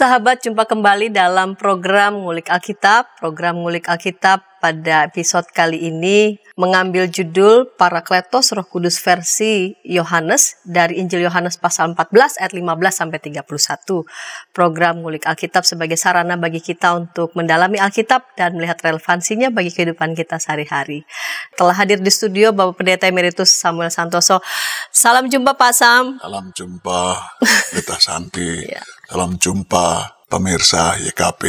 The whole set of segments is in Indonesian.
Sahabat, jumpa kembali dalam program Ngulik Alkitab. Program Ngulik Alkitab pada episode kali ini mengambil judul Parakletos Roh Kudus versi Yohanes dari Injil Yohanes pasal 14 ayat 15 sampai 31. Program Ngulik Alkitab sebagai sarana bagi kita untuk mendalami Alkitab dan melihat relevansinya bagi kehidupan kita sehari-hari. Telah hadir di studio Bapak Pendeta Emeritus Samuel Santoso. Salam jumpa Pak Sam. Salam jumpa Pendeta Santi. Ya. Salam jumpa pemirsa YKP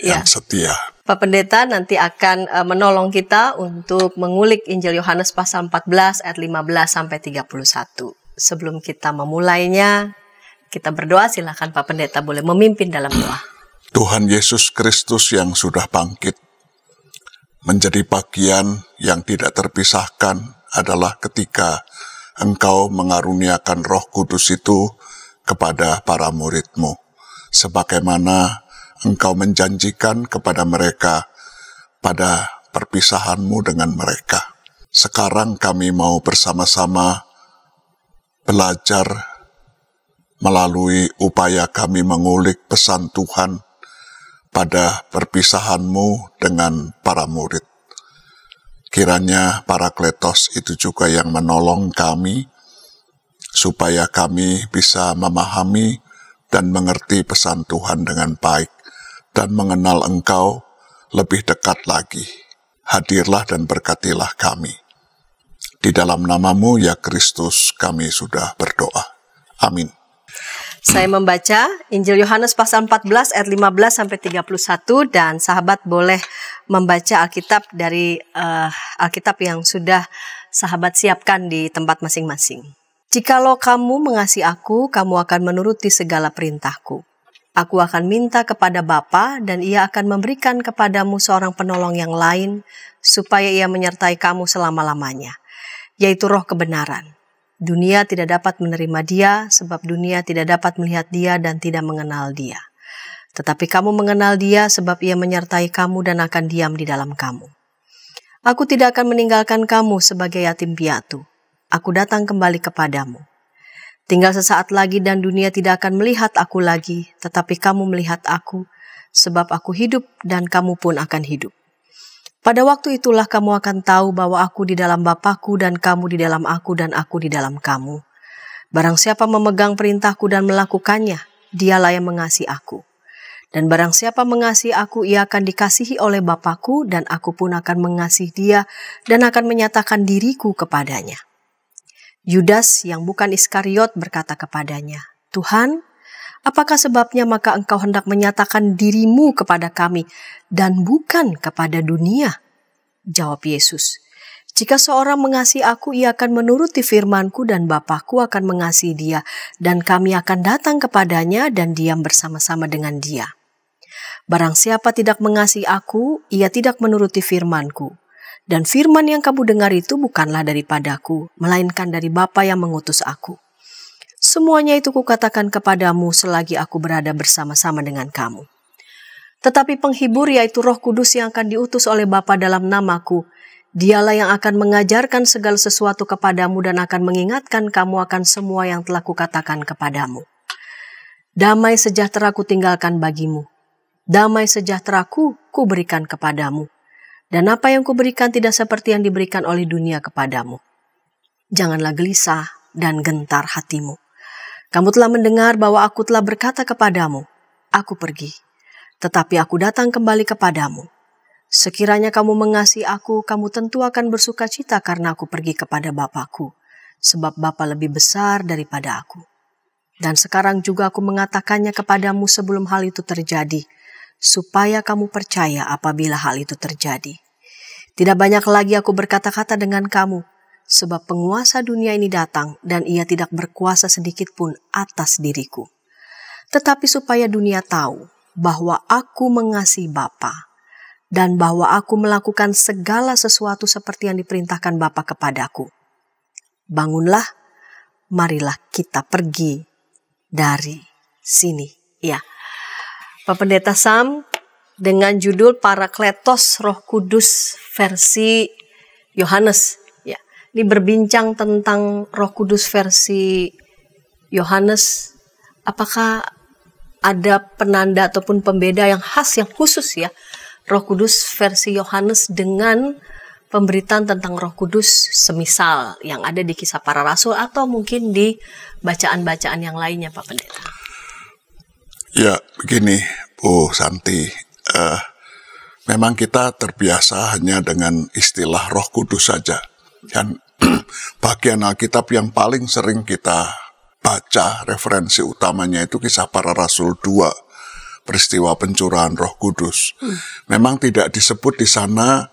yang setia. Pak Pendeta nanti akan menolong kita untuk mengulik Injil Yohanes pasal 14 ayat 15 sampai 31. Sebelum kita memulainya, kita berdoa. Silakan Pak Pendeta boleh memimpin dalam doa. Tuhan Yesus Kristus yang sudah bangkit, menjadi bagian yang tidak terpisahkan adalah ketika Engkau mengaruniakan Roh Kudus itu kepada para murid-Mu, sebagaimana Engkau menjanjikan kepada mereka pada perpisahan-Mu dengan mereka. Sekarang kami mau bersama-sama belajar melalui upaya kami mengulik pesan Tuhan pada perpisahan-Mu dengan para murid. Kiranya Parakletos itu juga yang menolong kami, supaya kami bisa memahami dan mengerti pesan Tuhan dengan baik, dan mengenal Engkau lebih dekat lagi. Hadirlah dan berkatilah kami. Di dalam nama-Mu ya Kristus kami sudah berdoa. Amin. Saya membaca Injil Yohanes pasal 14 ayat 15 sampai 31, dan sahabat boleh membaca Alkitab dari Alkitab yang sudah sahabat siapkan di tempat masing-masing. Jikalau kamu mengasihi aku, kamu akan menuruti segala perintahku. Aku akan minta kepada Bapa, dan ia akan memberikan kepadamu seorang penolong yang lain, supaya ia menyertai kamu selama-lamanya, yaitu Roh kebenaran. Dunia tidak dapat menerima dia, sebab dunia tidak dapat melihat dia dan tidak mengenal dia. Tetapi kamu mengenal dia, sebab ia menyertai kamu dan akan diam di dalam kamu. Aku tidak akan meninggalkan kamu sebagai yatim piatu. Aku datang kembali kepadamu. Tinggal sesaat lagi dan dunia tidak akan melihat aku lagi, tetapi kamu melihat aku, sebab aku hidup dan kamu pun akan hidup. Pada waktu itulah kamu akan tahu bahwa aku di dalam Bapa-Ku dan kamu di dalam aku dan aku di dalam kamu. Barang siapa memegang perintahku dan melakukannya, dialah yang mengasihi aku. Dan barang siapa mengasihi aku, ia akan dikasihi oleh Bapa-Ku, dan aku pun akan mengasihi dia dan akan menyatakan diriku kepadanya. Yudas yang bukan Iskariot berkata kepadanya, Tuhan, apakah sebabnya maka engkau hendak menyatakan dirimu kepada kami dan bukan kepada dunia? Jawab Yesus, jika seorang mengasihi aku, ia akan menuruti firman-Ku dan Bapa-Ku akan mengasihi dia, dan kami akan datang kepadanya dan diam bersama-sama dengan dia. Barang siapa tidak mengasihi aku, ia tidak menuruti firman-Ku. Dan firman yang kamu dengar itu bukanlah daripadaku, melainkan dari Bapa yang mengutus aku. Semuanya itu kukatakan kepadamu selagi aku berada bersama-sama dengan kamu. Tetapi penghibur, yaitu Roh Kudus yang akan diutus oleh Bapa dalam namaku, dialah yang akan mengajarkan segala sesuatu kepadamu dan akan mengingatkan kamu akan semua yang telah kukatakan kepadamu. Damai sejahtera ku tinggalkan bagimu. Damai sejahtera-Ku berikan kepadamu. Dan apa yang kuberikan tidak seperti yang diberikan oleh dunia kepadamu. Janganlah gelisah dan gentar hatimu. Kamu telah mendengar bahwa aku telah berkata kepadamu, aku pergi, tetapi aku datang kembali kepadamu. Sekiranya kamu mengasihi aku, kamu tentu akan bersuka cita karena aku pergi kepada Bapa-Ku, sebab Bapa lebih besar daripada aku. Dan sekarang juga aku mengatakannya kepadamu sebelum hal itu terjadi, supaya kamu percaya apabila hal itu terjadi. Tidak banyak lagi aku berkata-kata dengan kamu, sebab penguasa dunia ini datang dan ia tidak berkuasa sedikit pun atas diriku. Tetapi supaya dunia tahu bahwa aku mengasihi Bapa dan bahwa aku melakukan segala sesuatu seperti yang diperintahkan Bapa kepadaku. Bangunlah, marilah kita pergi dari sini. Ya. Pak Pendeta Sam dengan judul Parakletos Roh Kudus versi Yohanes. Ya, ini berbincang tentang Roh Kudus versi Yohanes. Apakah ada penanda ataupun pembeda yang khas, yang khusus ya, Roh Kudus versi Yohanes dengan pemberitaan tentang Roh Kudus semisal yang ada di Kisah Para Rasul atau mungkin di bacaan-bacaan yang lainnya, Pak Pendeta? Ya, begini, Bu Santi. Memang kita terbiasa hanya dengan istilah Roh Kudus saja. Dan bagian Alkitab yang paling sering kita baca, referensi utamanya itu Kisah Para Rasul 2, peristiwa pencurahan Roh Kudus. Memang tidak disebut di sana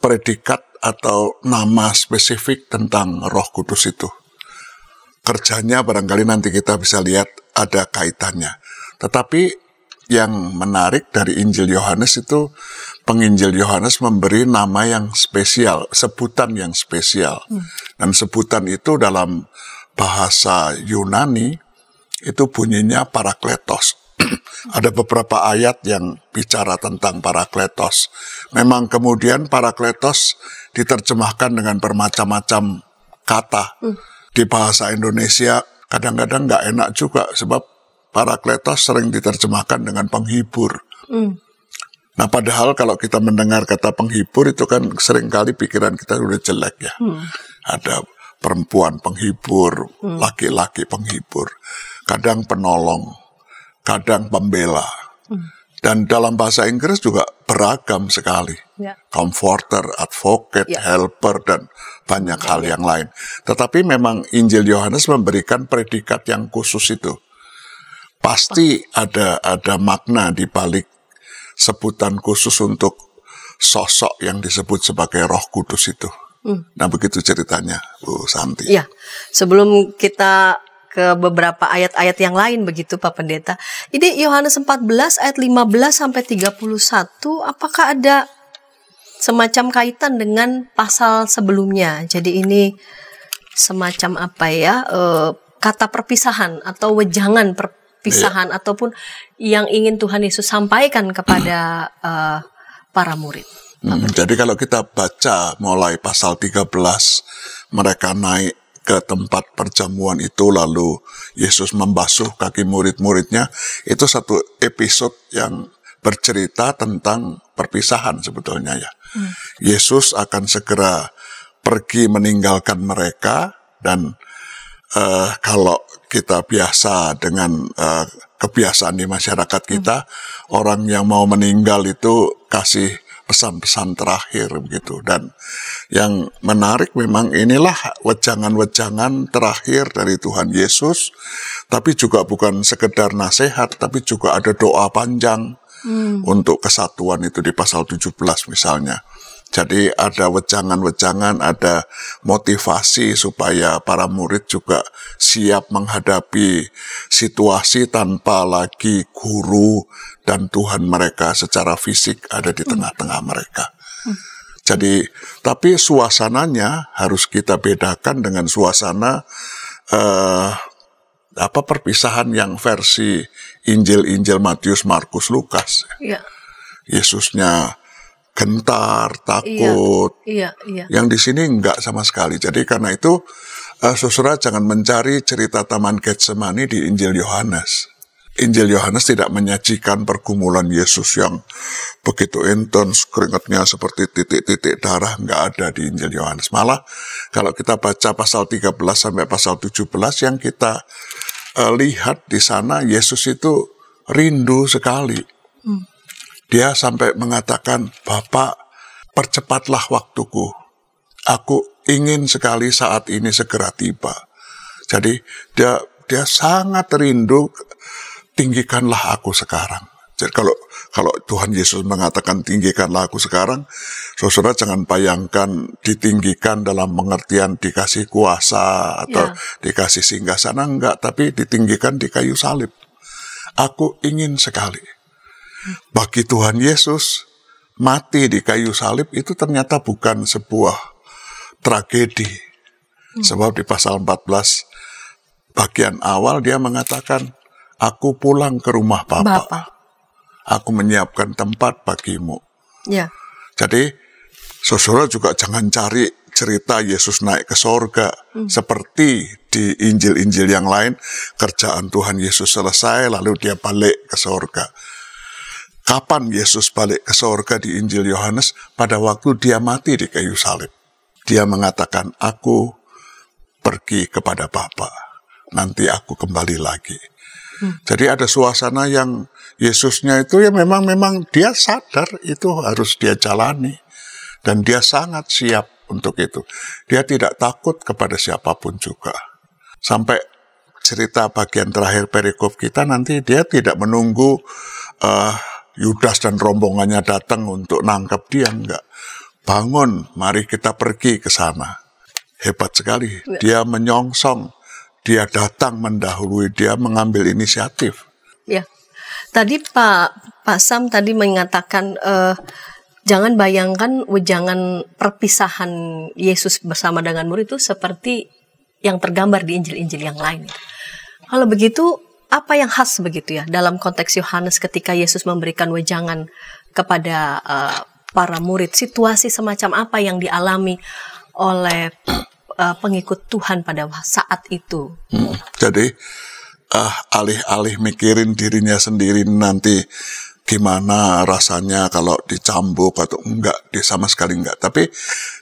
predikat atau nama spesifik tentang Roh Kudus itu. Kerjanya barangkali nanti kita bisa lihat ada kaitannya. Tetapi yang menarik dari Injil Yohanes itu, penginjil Yohanes memberi nama yang spesial, sebutan yang spesial. Dan sebutan itu dalam bahasa Yunani itu bunyinya Parakletos. Ada beberapa ayat yang bicara tentang Parakletos. Memang kemudian Parakletos diterjemahkan dengan bermacam-macam kata. Di bahasa Indonesia kadang-kadang nggak enak juga, sebab Parakletos sering diterjemahkan dengan penghibur. Nah, padahal kalau kita mendengar kata penghibur itu kan seringkali pikiran kita udah jelek ya. Ada perempuan penghibur, laki-laki penghibur, kadang penolong, kadang pembela. Dan dalam bahasa Inggris juga beragam sekali. Comforter, advocate, helper, dan banyak hal yang lain. Tetapi memang Injil Yohanes memberikan predikat yang khusus itu. Pasti ada makna di balik sebutan khusus untuk sosok yang disebut sebagai Roh Kudus itu. Nah, begitu ceritanya, Bu Santi. Ya, sebelum kita ke beberapa ayat-ayat yang lain begitu Pak Pendeta. Ini Yohanes 14 ayat 15 sampai 31, apakah ada semacam kaitan dengan pasal sebelumnya? Jadi ini semacam apa ya? Kata perpisahan atau wejangan perpisahan ataupun yang ingin Tuhan Yesus sampaikan kepada para murid. Jadi kalau kita baca mulai pasal 13, mereka naik ke tempat perjamuan itu, lalu Yesus membasuh kaki murid-muridnya. Itu satu episode yang bercerita tentang perpisahan sebetulnya ya. Yesus akan segera pergi meninggalkan mereka, dan kalau kita biasa dengan kebiasaan di masyarakat kita, orang yang mau meninggal itu kasih pesan-pesan terakhir begitu. Dan yang menarik memang inilah wejangan-wejangan terakhir dari Tuhan Yesus, tapi juga bukan sekedar nasihat, tapi juga ada doa panjang untuk kesatuan itu di pasal 17 misalnya. Jadi ada wejangan-wejangan, ada motivasi supaya para murid juga siap menghadapi situasi tanpa lagi guru dan Tuhan mereka secara fisik ada di tengah-tengah mereka. Jadi, tapi suasananya harus kita bedakan dengan suasana perpisahan yang versi Injil-Injil Matius, Markus, Lukas. Yesusnya gentar, takut. Yang di sini enggak sama sekali. Jadi karena itu, saudara jangan mencari cerita Taman Getsemani di Injil Yohanes. Injil Yohanes tidak menyajikan pergumulan Yesus yang begitu intens, keringatnya seperti titik-titik darah, enggak ada di Injil Yohanes. Malah kalau kita baca pasal 13 sampai pasal 17 yang kita lihat di sana, Yesus itu rindu sekali. Dia sampai mengatakan, "Bapak, percepatlah waktuku. Aku ingin sekali saat ini segera tiba." Jadi dia sangat rindu, tinggikanlah aku sekarang. Jadi kalau Tuhan Yesus mengatakan tinggikanlah aku sekarang, saudara jangan bayangkan ditinggikan dalam pengertian dikasih kuasa atau dikasih singgasana, enggak, tapi ditinggikan di kayu salib. Aku ingin sekali. Bagi Tuhan Yesus, mati di kayu salib itu ternyata bukan sebuah tragedi. Sebab di pasal 14 bagian awal dia mengatakan, "Aku pulang ke rumah Bapa. Aku menyiapkan tempat bagimu." Jadi, saudara juga jangan cari cerita Yesus naik ke sorga. Seperti di Injil-Injil yang lain, kerjaan Tuhan Yesus selesai, lalu dia balik ke sorga. Kapan Yesus balik ke sorga di Injil Yohanes? Pada waktu dia mati di kayu salib. Dia mengatakan, aku pergi kepada Bapa, nanti aku kembali lagi. Jadi ada suasana yang Yesusnya itu ya memang dia sadar itu harus dia jalani. Dan dia sangat siap untuk itu. Dia tidak takut kepada siapapun juga. Sampai cerita bagian terakhir perikop kita nanti dia tidak menunggu Yudas dan rombongannya datang untuk nangkap dia, enggak. Bangun, mari kita pergi ke sana. Hebat sekali. Dia menyongsong. Dia datang mendahului, dia mengambil inisiatif. Ya, tadi Pak Sam tadi mengatakan jangan bayangkan wejangan perpisahan Yesus bersama dengan murid itu seperti yang tergambar di Injil-Injil yang lain. Kalau begitu, apa yang khas begitu ya dalam konteks Yohanes ketika Yesus memberikan wejangan kepada para murid? Situasi semacam apa yang dialami oleh pengikut Tuhan pada saat itu? Jadi alih-alih mikirin dirinya sendiri nanti gimana rasanya kalau dicambuk atau enggak, dia sama sekali enggak. Tapi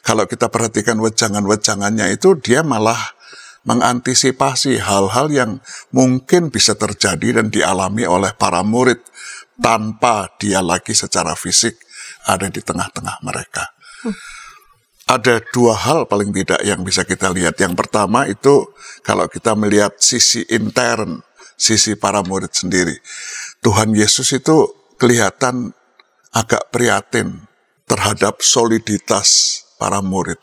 kalau kita perhatikan wejangan-wejangannya itu, dia malah mengantisipasi hal-hal yang mungkin bisa terjadi dan dialami oleh para murid tanpa dia lagi secara fisik ada di tengah-tengah mereka. Ada dua hal paling tidak yang bisa kita lihat. Yang pertama itu kalau kita melihat sisi intern, sisi para murid sendiri. Tuhan Yesus itu kelihatan agak prihatin terhadap soliditas para murid.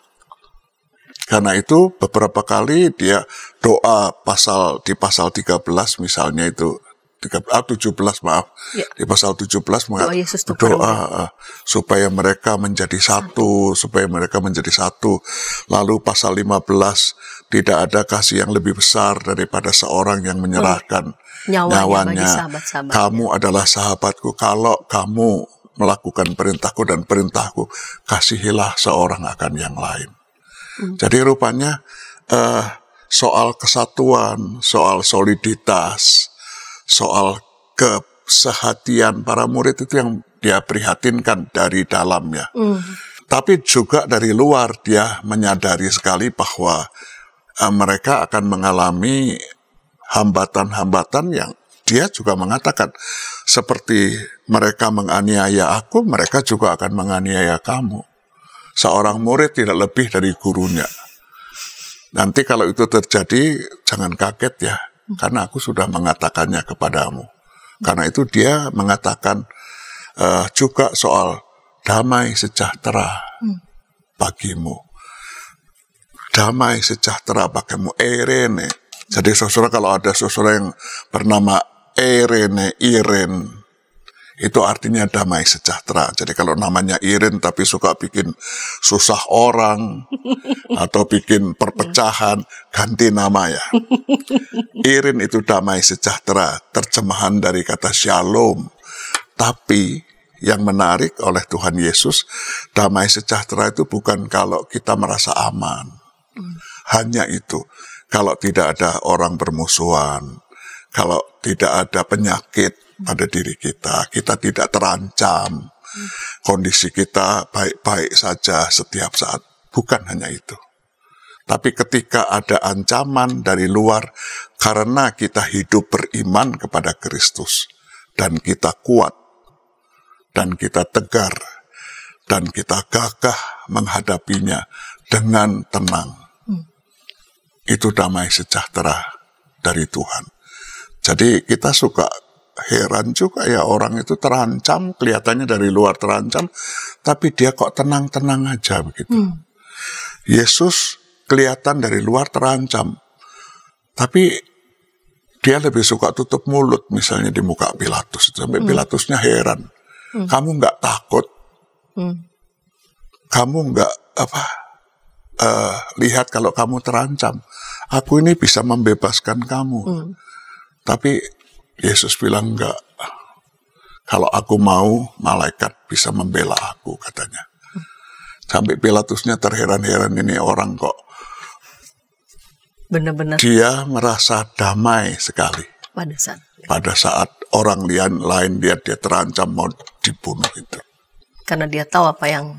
Karena itu beberapa kali dia doa di pasal 13 misalnya itu, 17 maaf. Ya. Di pasal 17 doa supaya mereka menjadi satu, Lalu pasal 15, tidak ada kasih yang lebih besar daripada seorang yang menyerahkan nyawanya. Kamu adalah sahabatku kalau kamu melakukan perintahku dan perintahku, kasihilah seorang akan yang lain. Jadi rupanya soal kesatuan, soal soliditas, soal kesehatian para murid itu yang dia prihatinkan dari dalamnya. Tapi juga dari luar dia menyadari sekali bahwa mereka akan mengalami hambatan-hambatan yang dia juga mengatakan, seperti mereka menganiaya aku, mereka juga akan menganiaya kamu. Seorang murid tidak lebih dari gurunya. Nanti kalau itu terjadi, jangan kaget ya, karena aku sudah mengatakannya kepadamu. Karena itu dia mengatakan juga soal damai sejahtera bagimu. Damai sejahtera bagimu, Eirene. Jadi saudara, kalau ada saudara yang bernama Eirene, Iren, itu artinya damai sejahtera. Jadi kalau namanya Iren tapi suka bikin susah orang atau bikin perpecahan, ganti nama ya. Iren itu damai sejahtera, terjemahan dari kata shalom. Tapi yang menarik oleh Tuhan Yesus, damai sejahtera itu bukan kalau kita merasa aman. Hanya itu. Kalau tidak ada orang bermusuhan, kalau tidak ada penyakit pada diri kita, kita tidak terancam, kondisi kita baik-baik saja setiap saat. Bukan hanya itu. Tapi ketika ada ancaman dari luar, karena kita hidup beriman kepada Kristus, dan kita kuat, dan kita tegar, dan kita gagah menghadapinya dengan tenang. Itu damai sejahtera dari Tuhan. Jadi kita suka heran juga ya, orang itu terancam, kelihatannya dari luar terancam, tapi dia kok tenang-tenang aja begitu. Yesus kelihatan dari luar terancam, tapi dia lebih suka tutup mulut misalnya di muka Pilatus. Sampai Pilatusnya heran. Kamu nggak takut? Kamu nggak lihat kalau kamu terancam? Aku ini bisa membebaskan kamu. Tapi Yesus bilang enggak. Kalau aku mau, malaikat bisa membela aku, katanya. Sampai Pilatusnya terheran-heran, ini orang kok benar-benar dia merasa damai sekali pada saat orang lain dia terancam mau dibunuh itu. Karena dia tahu apa yang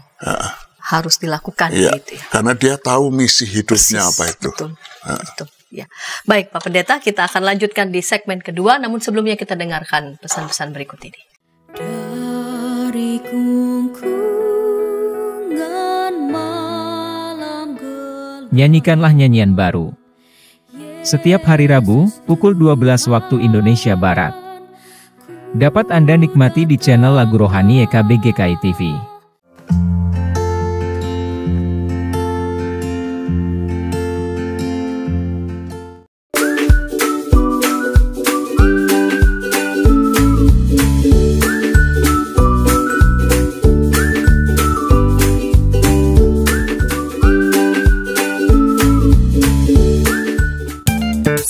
harus dilakukan gitu ya. Karena dia tahu misi hidupnya apa itu. Betul. Betul. Ya. Baik Pak Pendeta, kita akan lanjutkan di segmen kedua, namun sebelumnya kita dengarkan pesan-pesan berikut ini. Dari Nyanyikanlah nyanyian baru. Setiap hari Rabu, pukul 12 waktu Indonesia Barat. Dapat Anda nikmati di channel Lagu Rohani EKB GKI TV.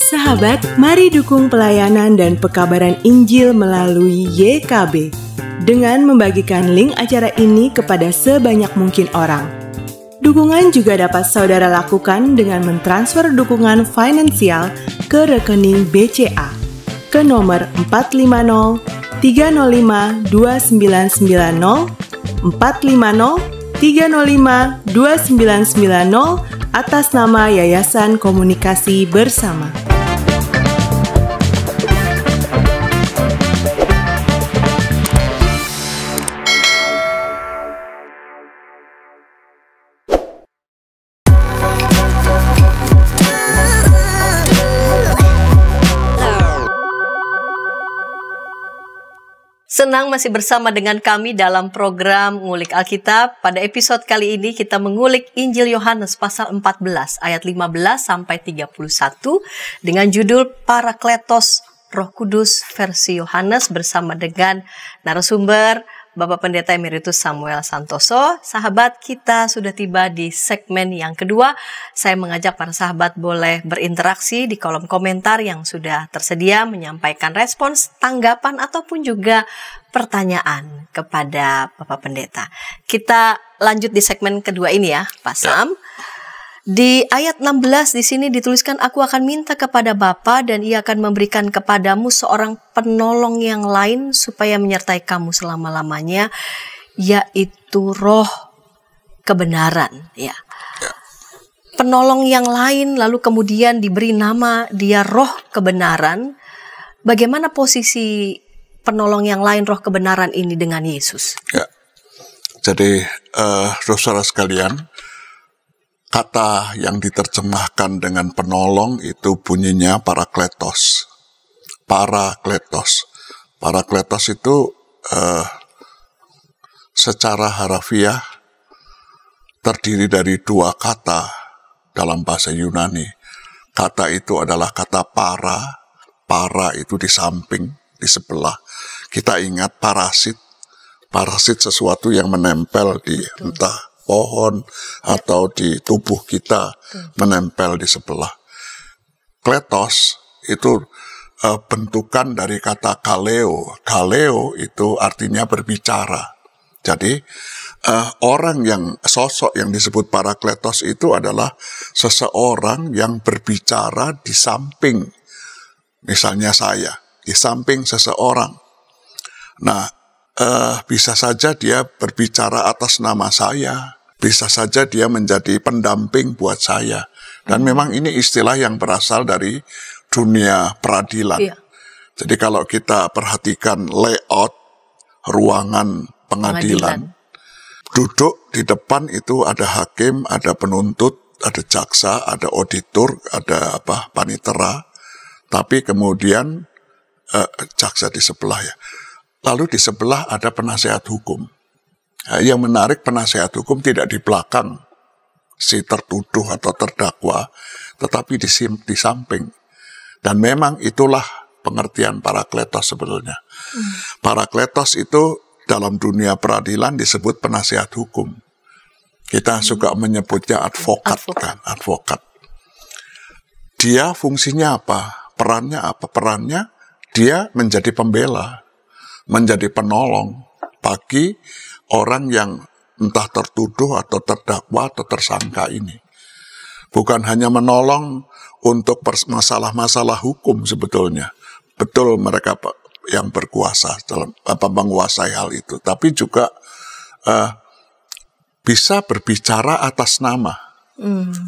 Sahabat, mari dukung pelayanan dan pekabaran Injil melalui YKB dengan membagikan link acara ini kepada sebanyak mungkin orang. Dukungan juga dapat saudara lakukan dengan mentransfer dukungan finansial ke rekening BCA ke nomor 450 305 2990 450 305 2990 atas nama Yayasan Komunikasi Bersama. Senang masih bersama dengan kami dalam program Ngulik Alkitab. Pada episode kali ini kita mengulik Injil Yohanes pasal 14 ayat 15 sampai 31 dengan judul Parakletos Roh Kudus versi Yohanes bersama dengan narasumber Bapak Pendeta Emeritus Samuel Santoso. Sahabat, kita sudah tiba di segmen yang kedua. Saya mengajak para sahabat boleh berinteraksi di kolom komentar yang sudah tersedia, menyampaikan respons, tanggapan, ataupun juga pertanyaan kepada Bapak Pendeta. Kita lanjut di segmen kedua ini ya, Pak Sam. Di ayat 16 di sini dituliskan, aku akan minta kepada Bapa dan ia akan memberikan kepadamu seorang penolong yang lain supaya menyertai kamu selama-lamanya, yaitu Roh kebenaran. Ya. Penolong yang lain lalu kemudian diberi nama dia Roh kebenaran. Bagaimana posisi penolong yang lain Roh kebenaran ini dengan Yesus? Ya. Jadi saudara sekalian, kata yang diterjemahkan dengan penolong itu bunyinya parakletos. Parakletos. Parakletos itu secara harafiah terdiri dari dua kata dalam bahasa Yunani. Kata itu adalah kata para. Para itu di samping, di sebelah. Kita ingat parasit. Parasit sesuatu yang menempel di entah pohon atau di tubuh kita, menempel di sebelah. Kletos itu bentukan dari kata kaleo. Kaleo itu artinya berbicara. Jadi sosok yang disebut parakletos itu adalah seseorang yang berbicara di samping, misalnya saya, di samping seseorang. Nah, bisa saja dia berbicara atas nama saya. Bisa saja dia menjadi pendamping buat saya. Dan memang ini istilah yang berasal dari dunia peradilan. Iya. Jadi kalau kita perhatikan layout ruangan pengadilan, duduk di depan itu ada hakim, ada penuntut, ada jaksa, ada auditor, ada panitera. Tapi kemudian jaksa di sebelah ya. Lalu di sebelah ada penasehat hukum. Yang menarik, penasehat hukum tidak di belakang si tertuduh atau terdakwa, tetapi di samping. Dan memang itulah pengertian parakletos sebetulnya. Parakletos itu dalam dunia peradilan disebut penasehat hukum. Kita suka menyebutnya advokat. Kan? Advokat. Dia fungsinya apa? Perannya apa? Perannya dia menjadi pembela, menjadi penolong bagi orang yang entah tertuduh atau terdakwa atau tersangka ini. Bukan hanya menolong untuk masalah-masalah hukum sebetulnya. Betul mereka yang berkuasa dalam menguasai hal itu, tapi juga bisa berbicara atas nama.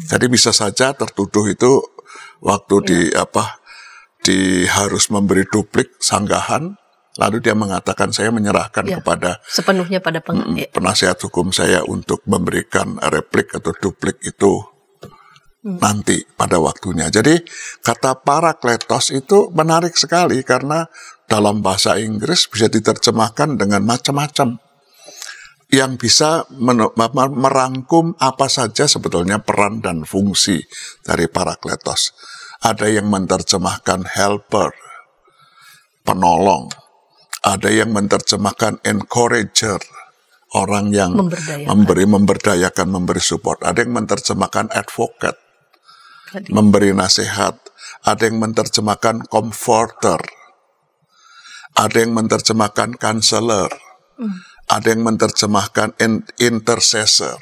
Jadi bisa saja tertuduh itu waktu harus memberi duplik sanggahan, lalu dia mengatakan saya menyerahkan kepada sepenuhnya pada penasihat hukum saya untuk memberikan replik atau duplik itu nanti pada waktunya. Jadi kata parakletos itu menarik sekali karena dalam bahasa Inggris bisa diterjemahkan dengan macam-macam yang bisa merangkum apa saja sebetulnya peran dan fungsi dari parakletos. Ada yang menerjemahkan helper, penolong. Ada yang menerjemahkan encourager, orang yang memberdayakan, memberi support. Ada yang menerjemahkan advocate, memberi nasihat. Ada yang menerjemahkan comforter. Ada yang menerjemahkan counselor. Ada yang menerjemahkan intercessor,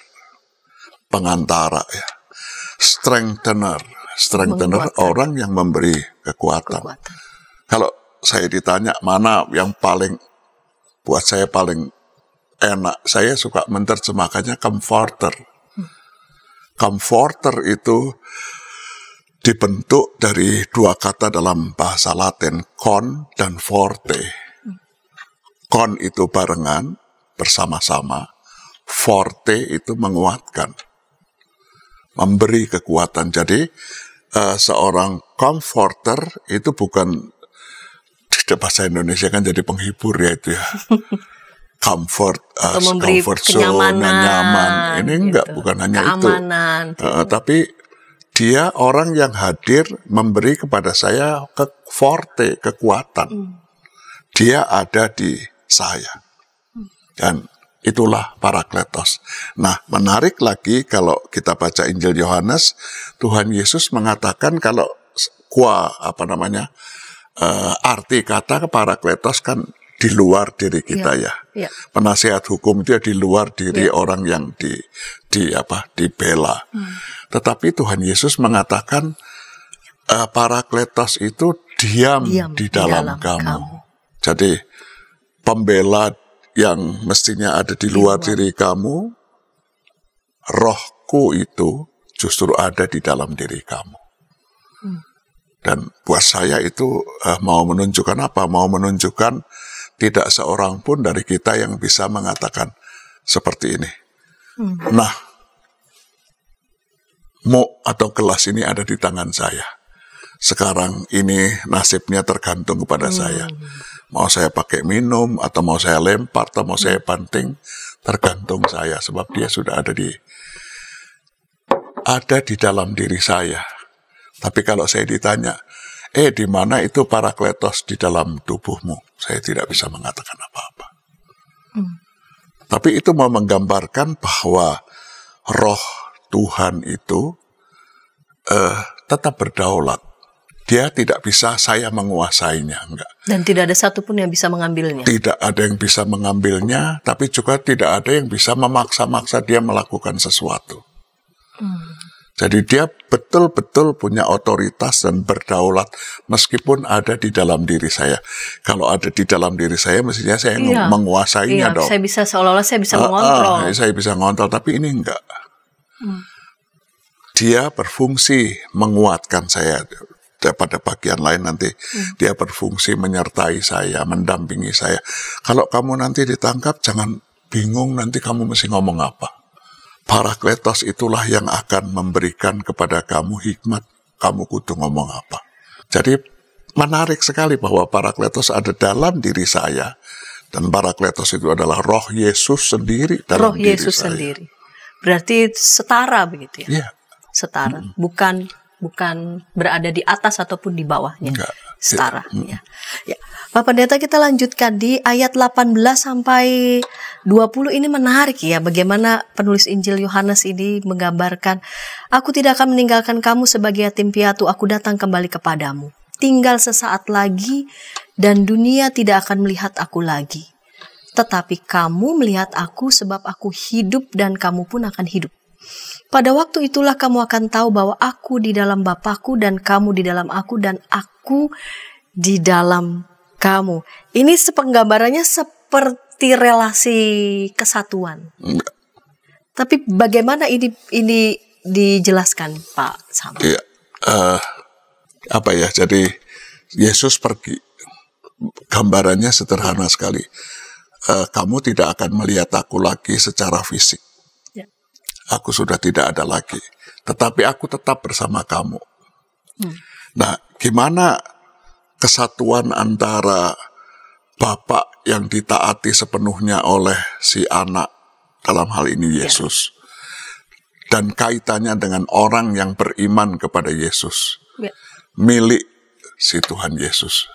pengantara ya. Strengthener orang yang memberi kekuatan. Kalau saya ditanya mana yang buat saya paling enak, saya suka menerjemahkannya comforter. Comforter itu dibentuk dari dua kata dalam bahasa Latin, con dan forte. Con itu barengan, bersama-sama. Forte itu menguatkan, memberi kekuatan. Jadi seorang comforter itu bukan di bahasa Indonesia kan jadi penghibur ya itu ya. Comfort zone, nyaman. Ini enggak, bukan hanya keamanan, itu. Tapi dia orang yang hadir memberi kepada saya forte, kekuatan. Dia ada di saya. Dan itulah parakletos. Nah, menarik lagi kalau kita baca Injil Yohanes, Tuhan Yesus mengatakan kalau arti kata parakletos kan di luar diri kita ya. Penasihat hukum itu di luar diri orang yang dibela. Tetapi Tuhan Yesus mengatakan parakletos itu diam di dalam kamu. Jadi pembela yang mestinya ada di luar diri kamu, rohku itu justru ada di dalam diri kamu. Dan buat saya itu mau menunjukkan apa? Mau menunjukkan tidak seorang pun dari kita yang bisa mengatakan seperti ini. Nah, atau gelas ini ada di tangan saya. Sekarang ini nasibnya tergantung kepada saya. Mau saya pakai minum, atau mau saya lempar, atau mau saya banting, tergantung saya. Sebab dia sudah ada di dalam diri saya. Tapi kalau saya ditanya, di mana itu parakletos di dalam tubuhmu? Saya tidak bisa mengatakan apa-apa. Tapi itu mau menggambarkan bahwa roh Tuhan itu tetap berdaulat. Dia tidak bisa saya menguasainya, enggak. Dan tidak ada satupun yang bisa mengambilnya. Tidak ada yang bisa mengambilnya, tapi juga tidak ada yang bisa memaksa-maksa dia melakukan sesuatu. Jadi dia betul-betul punya otoritas dan berdaulat meskipun ada di dalam diri saya. Kalau ada di dalam diri saya, mestinya saya menguasainya dong. Saya bisa seolah-olah saya bisa mengontrol. Saya bisa mengontrol, tapi ini enggak. Dia berfungsi menguatkan saya. Pada bagian lain nanti dia berfungsi menyertai saya, mendampingi saya. Kalau kamu nanti ditangkap, jangan bingung nanti kamu mesti ngomong apa. Parakletos itulah yang akan memberikan kepada kamu hikmat, kamu kudu ngomong apa. Jadi menarik sekali bahwa parakletos ada dalam diri saya, dan parakletos itu adalah roh Yesus sendiri dalam diri saya. Roh Yesus sendiri. Berarti setara begitu ya? Iya. Setara, bukan berada di atas ataupun di bawahnya. Enggak. Setara. Ya. Pak Pendeta, kita lanjutkan di ayat 18 sampai 20 ini menarik ya, bagaimana penulis Injil Yohanes ini menggambarkan, aku tidak akan meninggalkan kamu sebagai yatim piatu, aku datang kembali kepadamu. Tinggal sesaat lagi dan dunia tidak akan melihat aku lagi. tetapi kamu melihat aku sebab aku hidup dan kamu pun akan hidup. Pada waktu itulah kamu akan tahu bahwa aku di dalam Bapa-Ku dan kamu di dalam aku dan aku di dalam kamu. Ini penggambarannya seperti relasi kesatuan. Enggak. Tapi bagaimana ini dijelaskan, Pak Sam? Iya. Jadi Yesus pergi. Gambarannya sederhana sekali. Kamu tidak akan melihat aku lagi secara fisik. Aku sudah tidak ada lagi, tetapi aku tetap bersama kamu. Nah, gimana kesatuan antara Bapa yang ditaati sepenuhnya oleh si anak, dalam hal ini Yesus, dan kaitannya dengan orang yang beriman kepada Yesus, milik si Tuhan Yesus.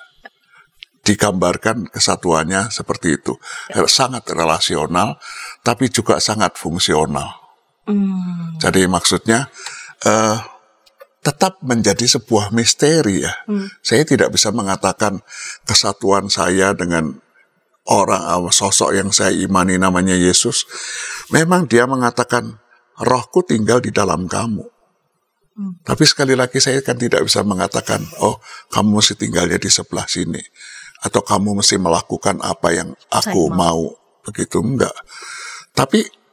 Digambarkan kesatuannya seperti itu, sangat relasional, tapi juga sangat fungsional. Jadi maksudnya tetap menjadi sebuah misteri ya. Saya tidak bisa mengatakan kesatuan saya dengan sosok yang saya imani namanya Yesus. Memang dia mengatakan rohku tinggal di dalam kamu. Tapi sekali lagi saya kan tidak bisa mengatakan, oh kamu mesti tinggalnya di sebelah sini, atau kamu mesti melakukan apa yang aku mau. Begitu enggak. Tapi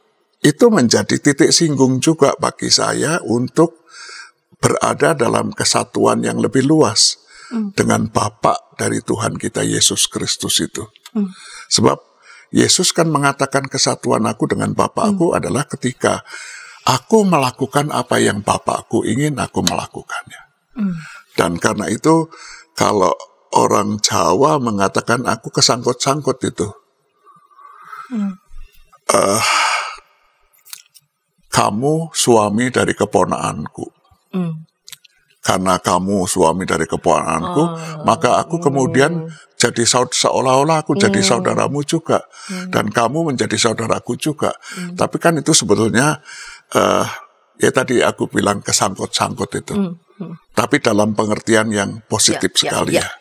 itu menjadi titik singgung juga bagi saya untuk berada dalam kesatuan yang lebih luas dengan Bapa dari Tuhan kita Yesus Kristus itu. Sebab Yesus kan mengatakan kesatuan aku dengan Bapa-Ku adalah ketika aku melakukan apa yang Bapa-Ku ingin aku melakukannya. Dan karena itu kalau orang Jawa mengatakan aku kesangkut-sangkut itu. Kamu suami dari keponakanku. Karena kamu suami dari keponakanku, maka aku kemudian jadi seolah-olah aku jadi saudaramu juga. Dan kamu menjadi saudaraku juga. Tapi kan itu sebetulnya, ya tadi aku bilang kesangkut-sangkut itu. Tapi dalam pengertian yang positif sekali ya.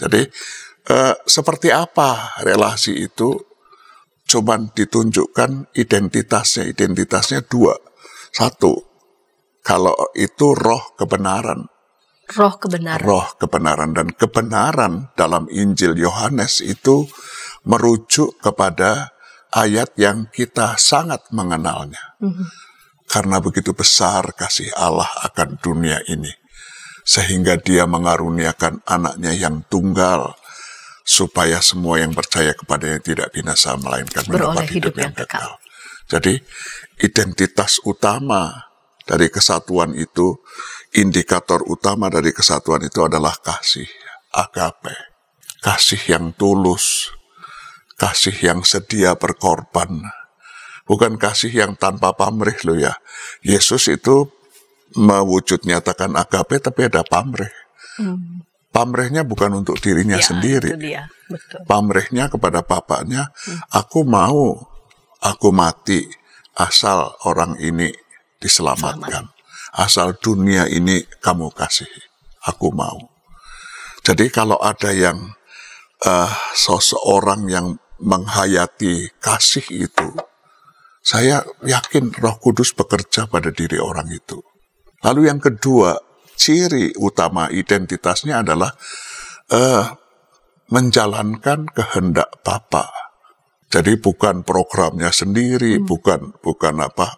Jadi, seperti apa relasi itu? Cuman ditunjukkan identitasnya. Identitasnya dua. Satu, kalau itu roh kebenaran. Roh kebenaran. Roh kebenaran. Dan kebenaran dalam Injil Yohanes itu merujuk kepada ayat yang kita sangat mengenalnya. Karena begitu besar kasih Allah akan dunia ini, sehingga dia mengaruniakan anaknya yang tunggal, supaya semua yang percaya kepadanya tidak binasa, melainkan mendapat hidup yang kekal. Jadi, identitas utama dari kesatuan itu, indikator utama dari kesatuan itu adalah kasih, agape. Kasih yang tulus, kasih yang sedia berkorban. Bukan kasih yang tanpa pamrih loh ya. Yesus itu mewujud nyatakan agape, tapi ada pamrih. Pamrihnya bukan untuk dirinya sendiri. Itu dia. Betul. Pamrihnya kepada Bapaknya, aku mati asal orang ini diselamatkan. Asal dunia ini kamu kasihi. Aku mau. Jadi kalau ada yang seseorang yang menghayati kasih itu, saya yakin Roh Kudus bekerja pada diri orang itu. Lalu yang kedua, ciri utama identitasnya adalah menjalankan kehendak Bapa. Jadi bukan programnya sendiri, bukan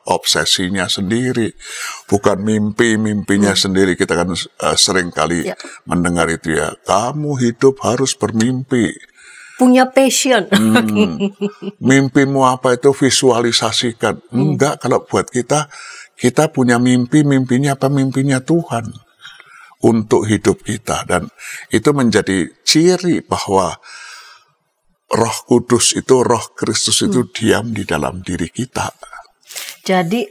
obsesinya sendiri, bukan mimpinya sendiri. Kita kan sering kali mendengar itu ya, kamu hidup harus bermimpi. Punya passion. Mimpimu apa itu visualisasikan. Enggak, kalau buat kita punya mimpinya apa? Mimpinya Tuhan untuk hidup kita. Dan itu menjadi ciri bahwa Roh Kudus itu, Roh Kristus itu diam di dalam diri kita. Jadi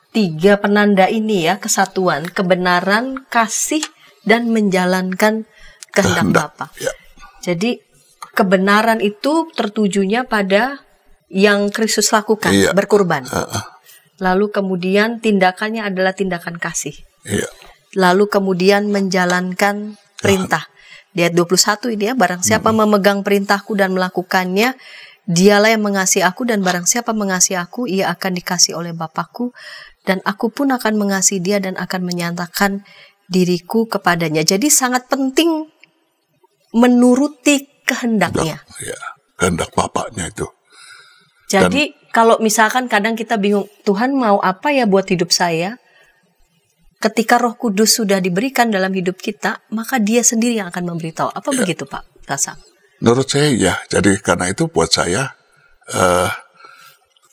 3 penanda ini ya, kesatuan, kebenaran, kasih, dan menjalankan kehendak Bapa. Ya. Jadi kebenaran itu tertujunya pada yang Kristus lakukan, berkurban. Lalu kemudian tindakannya adalah tindakan kasih. Lalu kemudian menjalankan perintah. Di ayat 21 ini ya, barang siapa memegang perintahku dan melakukannya, Dialah yang mengasihi aku, dan barang siapa mengasihi aku, ia akan dikasihi oleh Bapakku, dan aku pun akan mengasihi dia dan akan menyatakan diriku kepadanya. Jadi sangat penting menuruti kehendaknya. Ya, kehendak Bapaknya itu. Jadi kalau misalkan kadang kita bingung, Tuhan mau apa ya buat hidup saya? Ketika Roh Kudus sudah diberikan dalam hidup kita, maka Dia sendiri yang akan memberitahu. Apa begitu, Pak Tasang? Menurut saya ya. Jadi karena itu buat saya,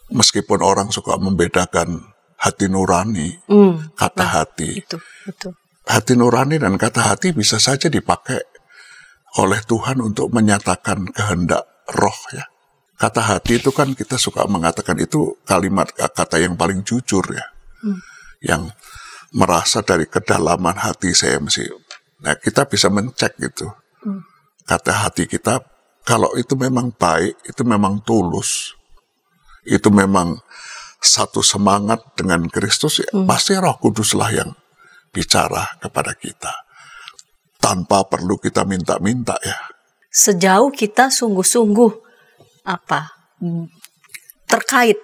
meskipun orang suka membedakan hati nurani, kata hati. Itu. Hati nurani dan kata hati bisa saja dipakai oleh Tuhan untuk menyatakan kehendak roh ya. Kata hati itu kan kita suka mengatakan itu kalimat kata yang paling jujur ya. Yang merasa dari kedalaman hati saya mesti. Nah, kita bisa mencek gitu. Kata hati kita, kalau itu memang baik, itu memang tulus, itu memang satu semangat dengan Kristus, ya, pasti Roh Kuduslah yang bicara kepada kita. Tanpa perlu kita minta-minta ya. Sejauh kita sungguh-sungguh terkait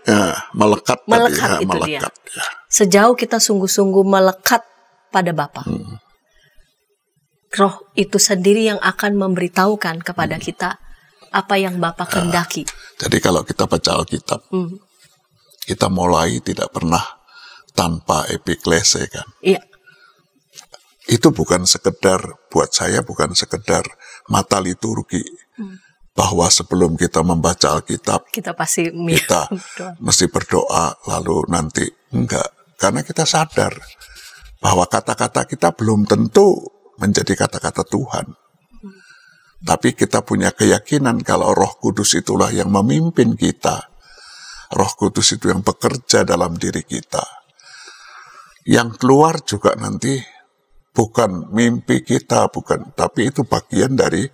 melekat itu melekat, dia. Ya. Sejauh kita sungguh-sungguh melekat pada Bapa, Roh itu sendiri yang akan memberitahukan kepada kita apa yang Bapa kehendaki. Jadi kalau kita baca Alkitab, kita mulai tidak pernah tanpa epiklese kan. Iya. Itu bukan sekedar, buat saya bukan sekedar mata liturgi. Bahwa sebelum kita membaca Alkitab, kita mesti berdoa, lalu nanti enggak. Karena kita sadar bahwa kata-kata kita belum tentu menjadi kata-kata Tuhan. Tapi kita punya keyakinan kalau Roh Kudus itulah yang memimpin kita. Roh Kudus itu yang bekerja dalam diri kita. Yang keluar juga nanti bukan mimpi kita, tapi itu bagian dari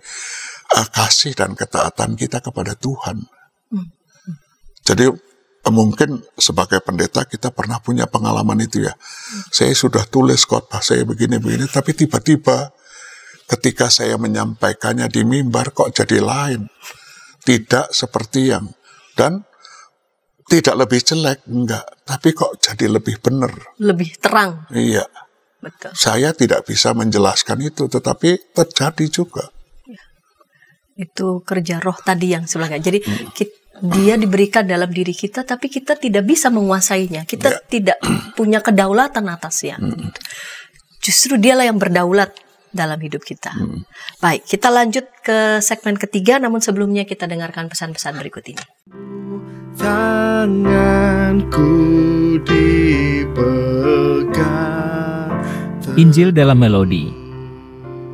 kasih dan ketaatan kita kepada Tuhan. Jadi mungkin sebagai pendeta kita pernah punya pengalaman itu ya. Saya sudah tulis khotbah saya begini-begini, tapi tiba-tiba ketika saya menyampaikannya di mimbar kok jadi lain. Tidak seperti yang, dan tidak lebih jelek, enggak. Tapi kok jadi lebih benar. Lebih terang. Iya. Betul. Saya tidak bisa menjelaskan itu, tetapi terjadi juga. Itu kerja roh tadi yang sebelahnya. Jadi dia diberikan dalam diri kita, tapi kita tidak bisa menguasainya. Kita tidak punya kedaulatan atasnya. Justru dialah yang berdaulat dalam hidup kita. Baik, kita lanjut ke segmen ketiga, namun sebelumnya kita dengarkan pesan-pesan berikut ini. Tanganku dipegang. Injil dalam Melodi.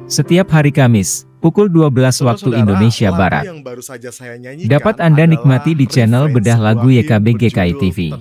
Setiap hari Kamis, pukul 12 waktu Indonesia Barat. Dapat Anda nikmati di channel Bedah Lagu YKB GKI TV.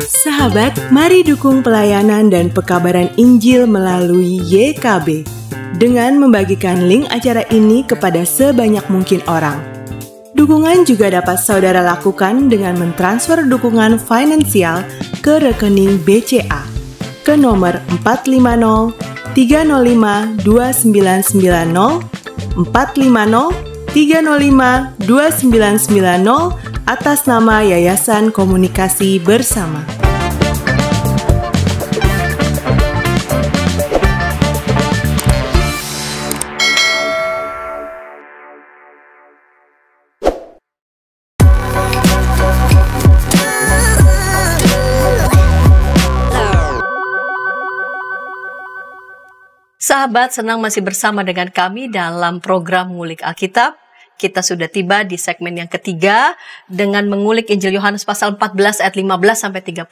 Sahabat, mari dukung pelayanan dan pekabaran Injil melalui YKB dengan membagikan link acara ini kepada sebanyak mungkin orang. Dukungan juga dapat saudara lakukan dengan mentransfer dukungan finansial ke rekening BCA ke nomor 450 305 2990 450 305 2990 atas nama Yayasan Komunikasi Bersama. Sahabat, senang masih bersama dengan kami dalam program Ngulik Alkitab. kita sudah tiba di segmen yang ketiga dengan mengulik Injil Yohanes pasal 14 ayat 15 sampai 31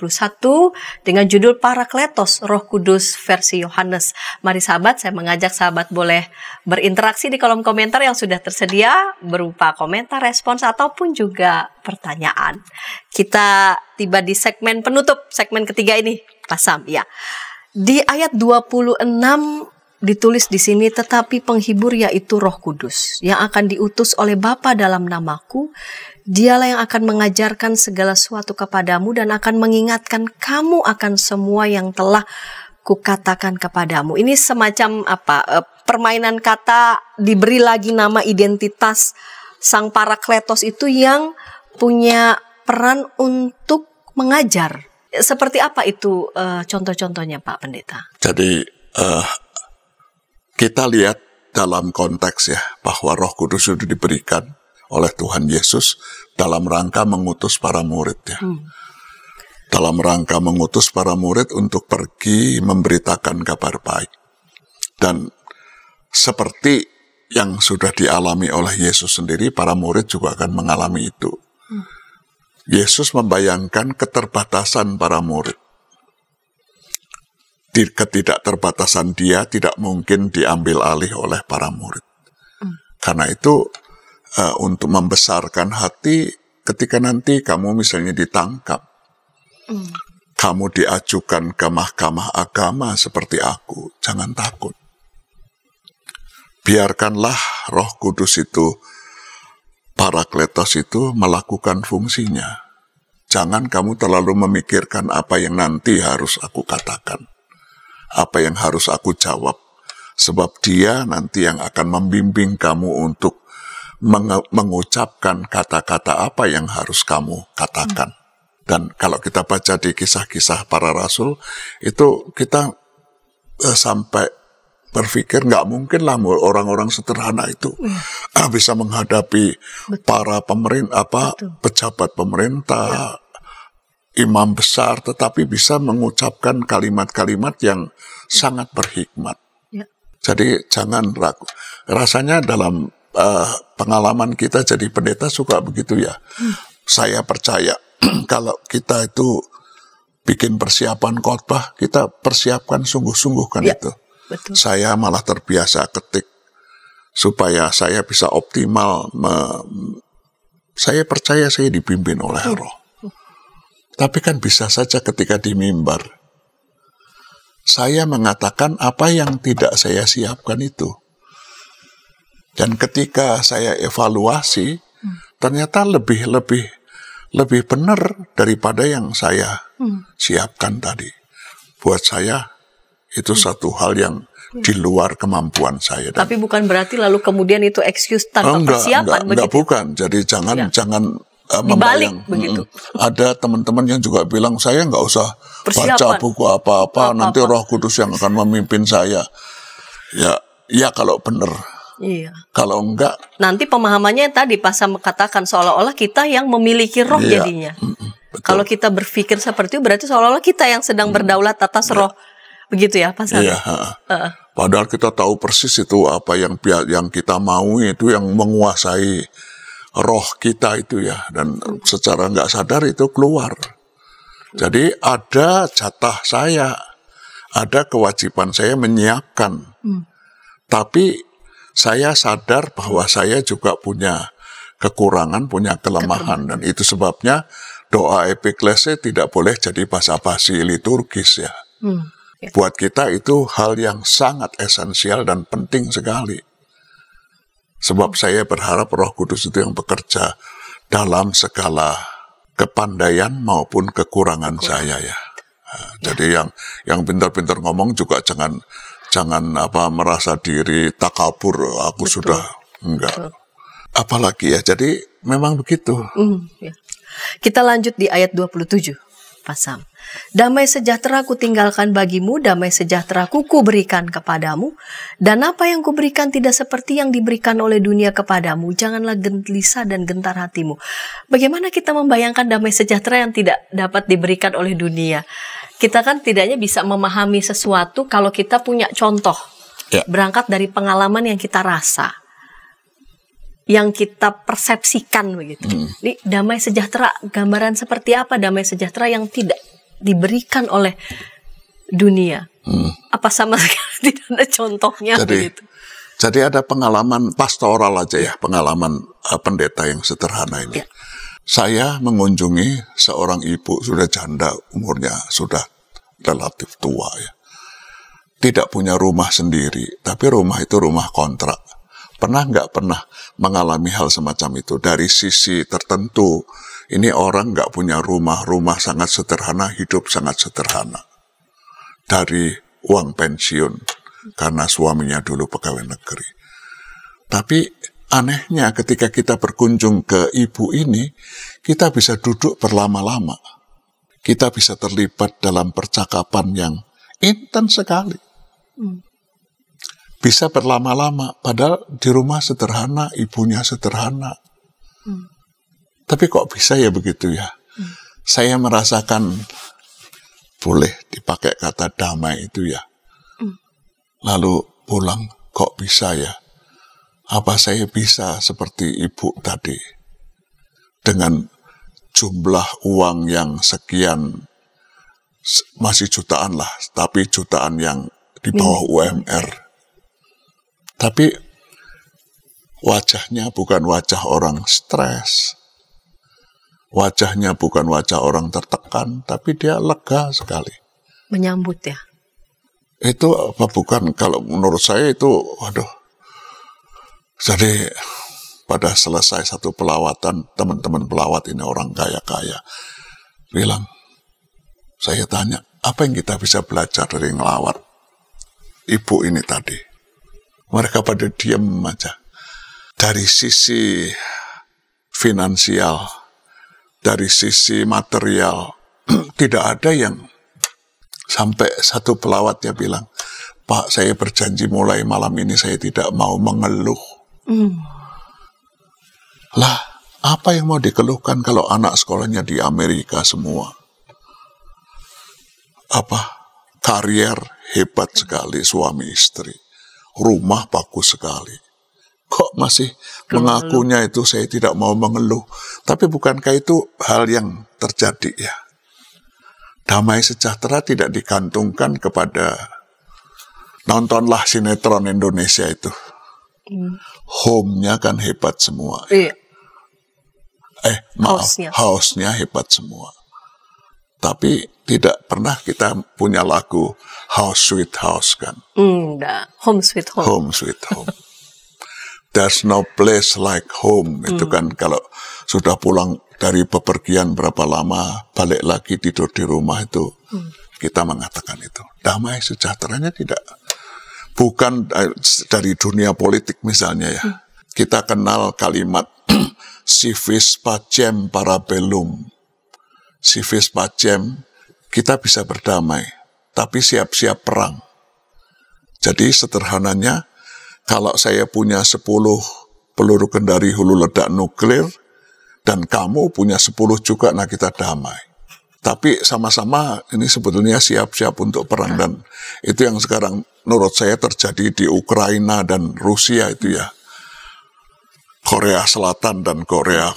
dengan judul Parakletos, Roh Kudus versi Yohanes. Mari sahabat, saya mengajak sahabat boleh berinteraksi di kolom komentar yang sudah tersedia berupa komentar, respons ataupun juga pertanyaan. Kita tiba di segmen penutup, segmen ketiga ini, Pak Sam, ya. Di ayat 26 ditulis di sini, tetapi penghibur yaitu Roh Kudus yang akan diutus oleh Bapa dalam namaku, dialah yang akan mengajarkan segala sesuatu kepadamu dan akan mengingatkan kamu akan semua yang telah kukatakan kepadamu. Ini semacam permainan kata, diberi lagi nama identitas sang Parakletos itu yang punya peran untuk mengajar. Seperti apa itu contoh-contohnya Pak Pendeta? Jadi kita lihat dalam konteks ya, bahwa Roh Kudus itu diberikan oleh Tuhan Yesus dalam rangka mengutus para murid ya. Dalam rangka mengutus para murid untuk pergi memberitakan kabar baik. Dan seperti yang sudah dialami oleh Yesus sendiri, para murid juga akan mengalami itu. Yesus membayangkan keterbatasan para murid. Ketidakterbatasan dia tidak mungkin diambil alih oleh para murid. Karena itu untuk membesarkan hati ketika nanti kamu misalnya ditangkap, kamu diajukan ke mahkamah agama seperti aku, jangan takut. Biarkanlah Roh Kudus itu, Parakletos itu melakukan fungsinya. Jangan kamu terlalu memikirkan apa yang nanti harus aku katakan, apa yang harus aku jawab, sebab dia nanti yang akan membimbing kamu untuk mengucapkan kata-kata apa yang harus kamu katakan. Dan kalau kita baca di kisah-kisah para rasul, itu kita sampai berpikir nggak mungkin lah orang-orang sederhana itu bisa menghadapi para pejabat pemerintah, imam besar, tetapi bisa mengucapkan kalimat-kalimat yang sangat berhikmat. Jadi jangan ragu. Rasanya dalam pengalaman kita jadi pendeta suka begitu ya. Saya percaya kalau kita itu bikin persiapan khotbah, kita persiapkan sungguh-sungguh kan itu. Betul. Saya malah terbiasa ketik supaya saya bisa optimal. Saya percaya saya dipimpin oleh Roh. Tapi kan bisa saja ketika di mimbar, saya mengatakan apa yang tidak saya siapkan itu. Dan ketika saya evaluasi, ternyata lebih benar daripada yang saya siapkan tadi. Buat saya, itu satu hal yang di luar kemampuan saya. Tapi bukan berarti lalu kemudian itu excuse tanpa persiapan begitu. Enggak, bukan. Jadi jangan dibalik begitu. Ada teman-teman yang juga bilang saya nggak usah persiapan, baca buku apa-apa, nanti Roh Kudus yang akan memimpin saya. Ya kalau benar. Iya. Kalau enggak, nanti pemahamannya tadi Pak Sam katakan seolah-olah kita yang memiliki roh jadinya. Kalau kita berpikir seperti itu berarti seolah-olah kita yang sedang berdaulat atas roh. Begitu ya Pak Sam? Iya. Padahal kita tahu persis itu apa yang kita mau, itu yang menguasai roh kita itu ya. Dan secara nggak sadar itu keluar. Jadi ada jatah saya, ada kewajiban saya menyiapkan. Tapi saya sadar bahwa saya juga punya kekurangan, punya kelemahan. Dan itu sebabnya doa epiklese tidak boleh jadi basa-basi liturgis ya. Buat kita itu hal yang sangat esensial dan penting sekali. Sebab saya berharap Roh Kudus itu yang bekerja dalam segala kepandaian maupun kekurangan saya ya. Jadi yang pintar-pintar ngomong juga jangan merasa diri takabur, aku sudah enggak. Apalagi ya, jadi memang begitu. Kita lanjut di ayat 27, Pak Sam. Damai sejahtera ku tinggalkan bagimu, damai sejahtera ku berikan kepadamu, dan apa yang kuberikan tidak seperti yang diberikan oleh dunia kepadamu. Janganlah gelisah dan gentar hatimu. Bagaimana kita membayangkan damai sejahtera yang tidak dapat diberikan oleh dunia? Kita kan tidaknya bisa memahami sesuatu kalau kita punya contoh. Berangkat dari pengalaman yang kita rasa. yang kita persepsikan begitu. Ini damai sejahtera, gambaran seperti apa damai sejahtera yang tidak diberikan oleh dunia? Apa sama sekali tidak ada contohnya begitu? Jadi ada pengalaman pastoral aja ya, pengalaman pendeta yang sederhana ini. Saya mengunjungi seorang ibu sudah janda, umurnya sudah relatif tua ya. Tidak punya rumah sendiri, tapi rumah itu rumah kontrak. Pernah nggak pernah mengalami hal semacam itu? Dari sisi tertentu, ini orang nggak punya rumah sangat sederhana, hidup sangat sederhana. Dari uang pensiun, karena suaminya dulu pegawai negeri. Tapi anehnya ketika kita berkunjung ke ibu ini, kita bisa duduk berlama-lama. Kita bisa terlibat dalam percakapan yang intens sekali. Bisa berlama-lama, padahal di rumah sederhana, ibunya sederhana. Tapi kok bisa ya begitu ya? Saya merasakan, boleh dipakai kata damai itu ya. Lalu pulang, kok bisa ya? Apa saya bisa seperti ibu tadi? Dengan jumlah uang yang sekian, masih jutaan lah, tapi jutaan yang di bawah UMR. Tapi wajahnya bukan wajah orang stres. Wajahnya bukan wajah orang tertekan, tapi dia lega sekali. Menyambut ya? Itu apa bukan, kalau menurut saya itu, waduh. Jadi pada selesai satu pelawatan, teman-teman pelawat ini orang kaya-kaya, bilang, saya tanya, apa yang kita bisa belajar dari ngelawat ibu ini tadi? Mereka pada diam aja. Dari sisi finansial, dari sisi material, tidak ada yang sampai satu pelawatnya bilang, Pak, saya berjanji mulai malam ini saya tidak mau mengeluh. Lah, apa yang mau dikeluhkan kalau anak sekolahnya di Amerika semua? Karier hebat sekali suami istri. Rumah bagus sekali. Kok masih mengakunya itu saya tidak mau mengeluh. Tapi bukankah itu hal yang terjadi ya? Damai sejahtera tidak digantungkan kepada, nontonlah sinetron Indonesia itu. Home-nya kan hebat semua. Iya. House-nya hebat semua. Tapi tidak pernah kita punya lagu House Sweet House kan? Enggak, Home Sweet Home. Home Sweet Home. There's no place like home. Itu kan kalau sudah pulang dari bepergian berapa lama, balik lagi tidur di rumah itu, kita mengatakan itu. Damai sejahteranya tidak. Bukan dari dunia politik misalnya ya. Kita kenal kalimat civis pacem parabellum. Civis pacem, kita bisa berdamai, tapi siap-siap perang. Jadi sederhananya, kalau saya punya 10 peluru kendari hulu ledak nuklir, dan kamu punya 10 juga, nah kita damai. Tapi sama-sama ini sebetulnya siap-siap untuk perang, dan itu yang sekarang menurut saya terjadi di Ukraina dan Rusia itu ya. Korea Selatan dan Korea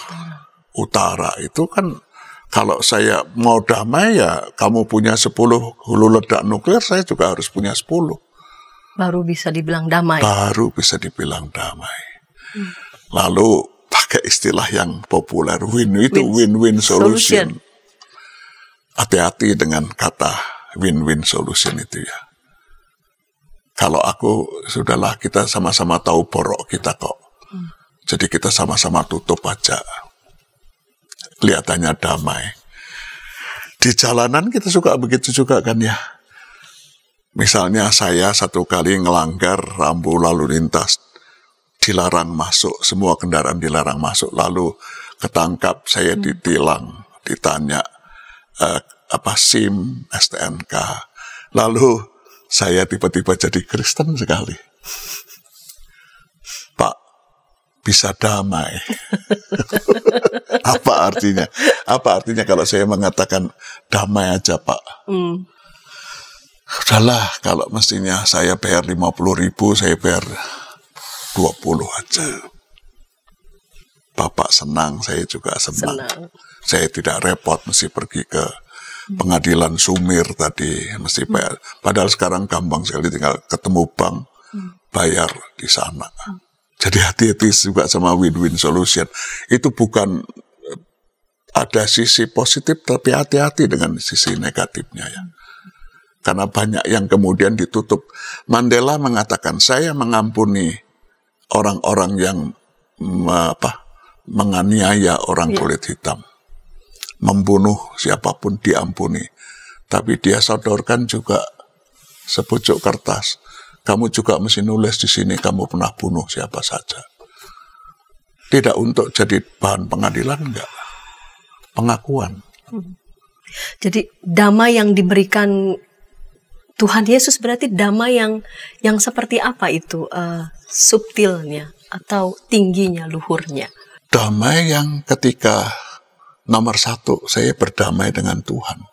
Utara itu kan, kalau saya mau damai ya, kamu punya 10 hulu ledak nuklir, saya juga harus punya 10. Baru bisa dibilang damai. Baru bisa dibilang damai. Lalu pakai istilah yang populer, win-win solution. Hati-hati dengan kata win-win solution itu ya. Kalau aku, sudahlah kita sama-sama tahu borok kita kok. Jadi kita sama-sama tutup aja. Kelihatannya damai. Di jalanan kita suka begitu juga kan ya. Misalnya saya satu kali ngelanggar rambu lalu lintas, dilarang masuk, semua kendaraan dilarang masuk, lalu ketangkap, saya ditilang, ditanya SIM, STNK, lalu saya tiba-tiba jadi Kristen sekali. Pak, bisa damai. Apa artinya? Apa artinya kalau saya mengatakan damai aja, Pak? Udahlah, kalau mestinya saya bayar 50.000, saya bayar 20 aja. Bapak senang, saya juga senang. Senang. Saya tidak repot mesti pergi ke pengadilan sumir tadi, mesti bayar. Padahal sekarang gampang sekali, tinggal ketemu bank, bayar di sana. Jadi hati-hati juga sama win-win solution. Itu bukan ada sisi positif, tapi hati-hati dengan sisi negatifnya ya. Karena banyak yang kemudian ditutup. Mandela mengatakan, saya mengampuni orang-orang yang menganiaya orang kulit hitam. Membunuh siapapun diampuni. Tapi dia sodorkan juga sepucuk kertas. Kamu juga mesti nulis di sini, kamu pernah bunuh siapa saja. Tidak untuk jadi bahan pengadilan, enggak. Pengakuan. Jadi damai yang diberikan Tuhan Yesus berarti damai yang seperti apa itu? Subtilnya atau tingginya, luhurnya? Damai yang ketika nomor satu, saya berdamai dengan Tuhan.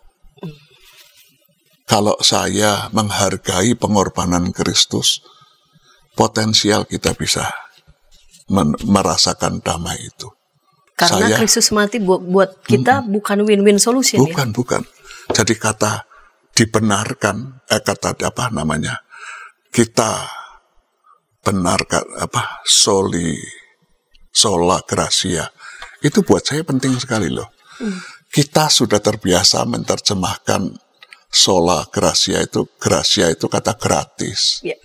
Kalau saya menghargai pengorbanan Kristus, potensial kita bisa merasakan damai itu. Karena Kristus mati buat kita bukan win-win solution ya? Bukan. Jadi kata dibenarkan, kita benarkan, sola gratia. Itu buat saya penting sekali loh. Kita sudah terbiasa menerjemahkan sola gratia itu kata gratis. Yeah.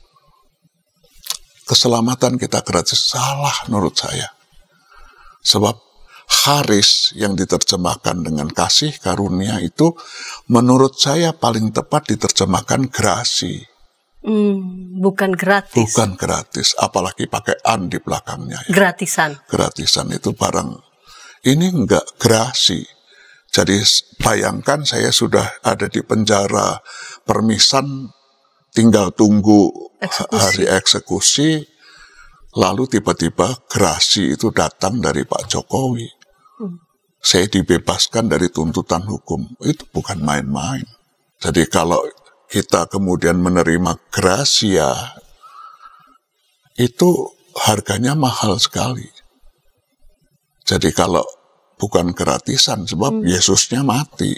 Keselamatan kita gratis, salah menurut saya. Sebab charis yang diterjemahkan dengan kasih karunia itu menurut saya paling tepat diterjemahkan grasi. Bukan gratis. Bukan gratis, apalagi pakai an di belakangnya. Ya. Gratisan. Gratisan itu barang. Ini enggak grasi. Jadi bayangkan saya sudah ada di penjara permisan, tinggal tunggu hari eksekusi, lalu tiba-tiba grasi itu datang dari Pak Jokowi. Saya dibebaskan dari tuntutan hukum. Itu bukan main-main. Jadi kalau kita kemudian menerima gracia, itu harganya mahal sekali. Jadi kalau bukan gratisan, sebab Yesusnya mati.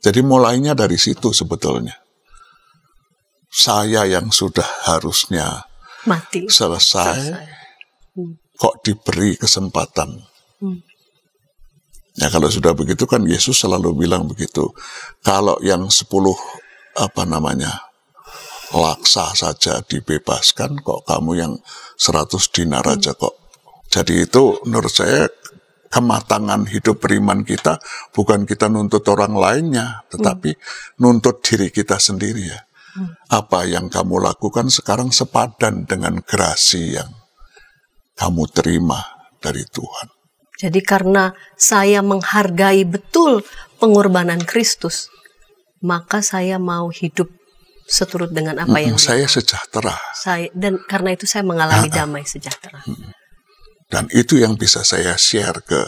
Jadi mulainya dari situ sebetulnya. Saya yang sudah harusnya mati selesai. Kok diberi kesempatan. Ya kalau sudah begitu kan Yesus selalu bilang begitu. Kalau yang 10 laksa saja dibebaskan, kok kamu yang 100 dinar aja kok. Jadi itu menurut saya kematangan hidup beriman kita bukan kita nuntut orang lainnya, tetapi nuntut diri kita sendiri ya. Apa yang kamu lakukan sekarang sepadan dengan grasi yang kamu terima dari Tuhan. Jadi karena saya menghargai betul pengorbanan Kristus, maka saya mau hidup seturut dengan apa yang saya sejahtera. Dan karena itu saya mengalami damai sejahtera. Dan itu yang bisa saya share ke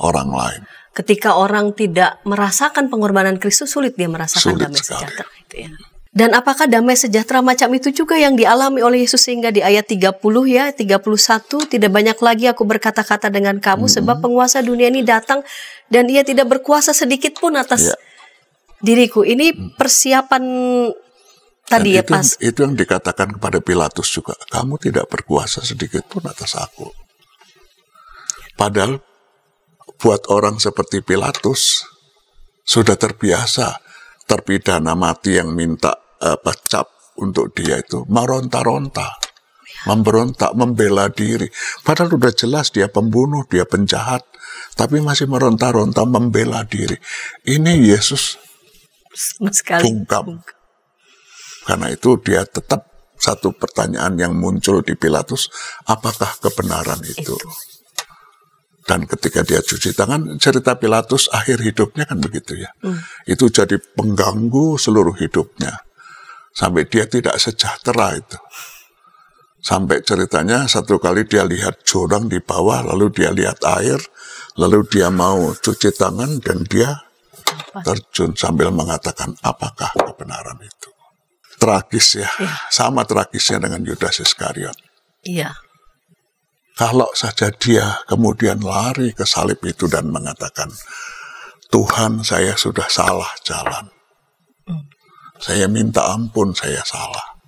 orang lain. Ketika orang tidak merasakan pengorbanan Kristus, sulit dia merasakan damai sejahtera itu ya. Dan apakah damai sejahtera macam itu juga yang dialami oleh Yesus sehingga di ayat 30 ya, 31, tidak banyak lagi aku berkata-kata dengan kamu sebab penguasa dunia ini datang dan ia tidak berkuasa sedikit pun atas diriku. Ini persiapan tadi ya pas. Itu yang dikatakan kepada Pilatus juga, kamu tidak berkuasa sedikit pun atas aku. Padahal buat orang seperti Pilatus sudah terbiasa terpidana mati yang minta cap untuk dia itu meronta-ronta, memberontak, membela diri. Padahal sudah jelas dia pembunuh, dia penjahat, tapi masih meronta-ronta membela diri. Ini Yesus bungkam. Karena itu dia tetap satu pertanyaan yang muncul di Pilatus, apakah kebenaran itu? Dan ketika dia cuci tangan, cerita Pilatus akhir hidupnya kan begitu ya. Itu jadi pengganggu seluruh hidupnya. Sampai dia tidak sejahtera itu. Sampai ceritanya satu kali dia lihat jurang di bawah, lalu dia lihat air, lalu dia mau cuci tangan dan dia terjun sambil mengatakan, apakah kebenaran itu? Tragis ya. Sama tragisnya dengan Yudas Iskariot. Iya. Kalau saja dia kemudian lari ke salib itu dan mengatakan, Tuhan, saya sudah salah jalan. Saya minta ampun, saya salah.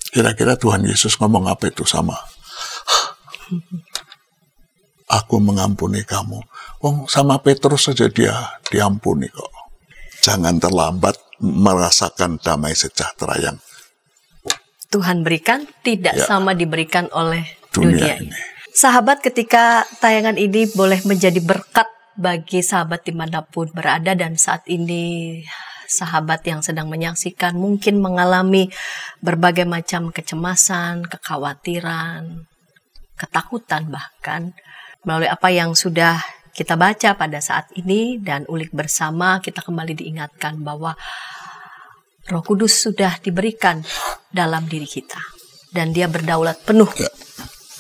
Kira-kira Tuhan Yesus ngomong apa itu sama? Aku mengampuni kamu. Sama Petrus saja dia diampuni kok. Jangan terlambat merasakan damai sejahtera yang Tuhan berikan, tidak sama diberikan oleh dunia ini. Sahabat, ketika tayangan ini boleh menjadi berkat bagi sahabat dimanapun berada, dan saat ini sahabat yang sedang menyaksikan mungkin mengalami berbagai macam kecemasan, kekhawatiran, ketakutan bahkan, melalui apa yang sudah kita baca pada saat ini dan ulik bersama, kita kembali diingatkan bahwa Roh Kudus sudah diberikan dalam diri kita dan Dia berdaulat penuh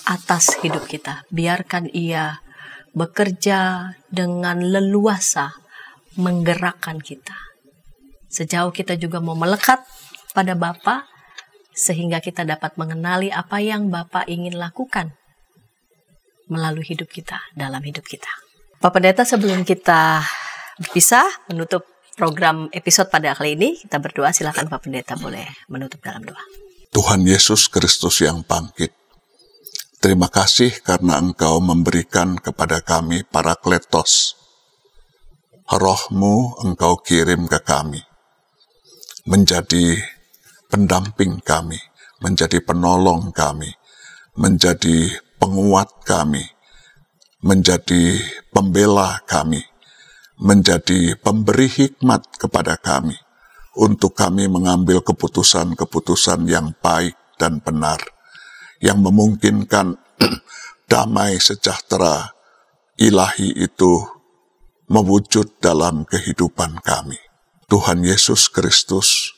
atas hidup kita. Biarkan Ia bekerja dengan leluasa menggerakkan kita. Sejauh kita juga mau melekat pada Bapa, sehingga kita dapat mengenali apa yang Bapa ingin lakukan melalui hidup kita, dalam hidup kita. Pak Pendeta, sebelum kita berpisah, menutup program episode pada kali ini, kita berdoa. Silakan Pak Pendeta boleh menutup dalam doa. Tuhan Yesus Kristus yang bangkit, terima kasih karena Engkau memberikan kepada kami Parakletos. Roh-Mu Engkau kirim ke kami, menjadi pendamping kami, menjadi penolong kami, menjadi penguat kami, menjadi pembela kami, menjadi pemberi hikmat kepada kami, untuk kami mengambil keputusan-keputusan yang baik dan benar, yang memungkinkan damai sejahtera ilahi itu mewujud dalam kehidupan kami. Tuhan Yesus Kristus,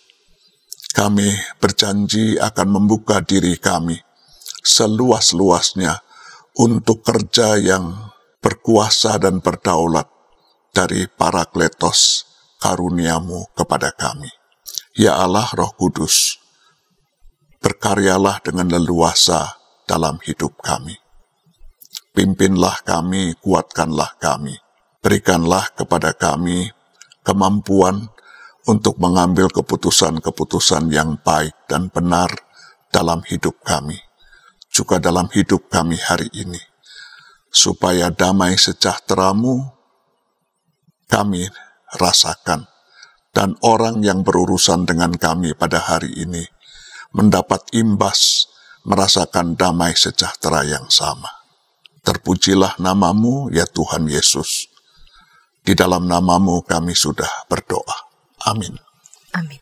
kami berjanji akan membuka diri kami seluas-luasnya untuk kerja yang berkuasa dan berdaulat dari Parakletos karunia-Mu kepada kami. Ya Allah Roh Kudus, berkaryalah dengan leluasa dalam hidup kami. Pimpinlah kami, kuatkanlah kami. Berikanlah kepada kami kemampuan untuk mengambil keputusan-keputusan yang baik dan benar dalam hidup kami, juga dalam hidup kami hari ini, supaya damai sejahtera-Mu kami rasakan, dan orang yang berurusan dengan kami pada hari ini mendapat imbas merasakan damai sejahtera yang sama. Terpujilah nama-Mu, ya Tuhan Yesus. Di dalam nama-Mu kami sudah berdoa. Amin. Amin.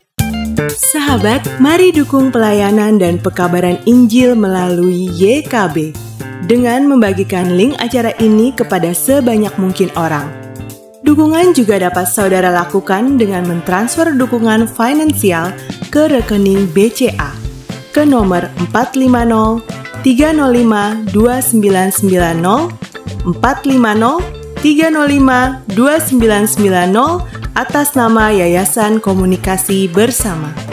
Sahabat, mari dukung pelayanan dan pekabaran Injil melalui YKB dengan membagikan link acara ini kepada sebanyak mungkin orang. Dukungan juga dapat saudara lakukan dengan mentransfer dukungan finansial ke rekening BCA ke nomor 450 305 2990 450 305 2990 atas nama Yayasan Komunikasi Bersama.